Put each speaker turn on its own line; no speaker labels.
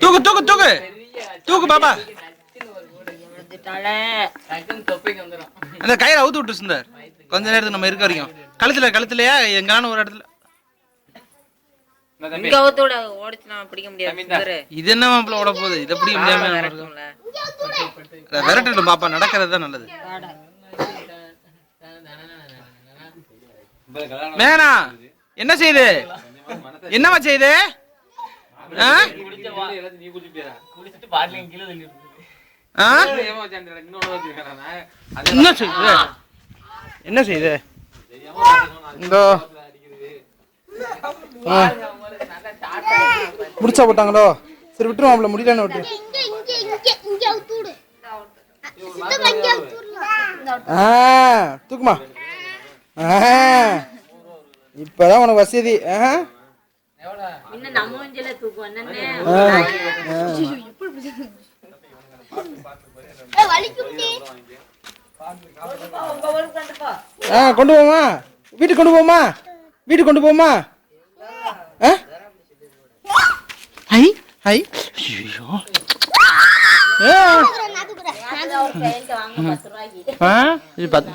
தூக்கு தூக்கு தூக்கு தூக்கு பாப்பா. அந்த கயிறை அவுத்து விட்டு சுந்தர் கொஞ்ச நேரத்துக்கு நம்ம இருக்க வரைக்கும். கழுத்துலயா எங்கான ஒரு இடத்துல இது என்ன மாப்பிள்ள ஓட போகுது? இதை பிடிக்க முடியாம விரட்டட்டும் பாப்பா, நடக்கிறது தான் நல்லது. மேனா என்ன செய்யுது? என்னவா செய்யுது? என்ன செய்யுது? முடிச்சா போட்டாங்களோ? சரி விட்டுருவாப்ல, முடியலன்னு விட்டு. தூக்குமா. இப்பதான் உனக்கு வசதி. கொண்டு போமா, வீட்டுக்கு கொண்டு போமா, வீட்டுக்கு கொண்டு போமா. ஐ ஐ ஐயோ இது பார்த்து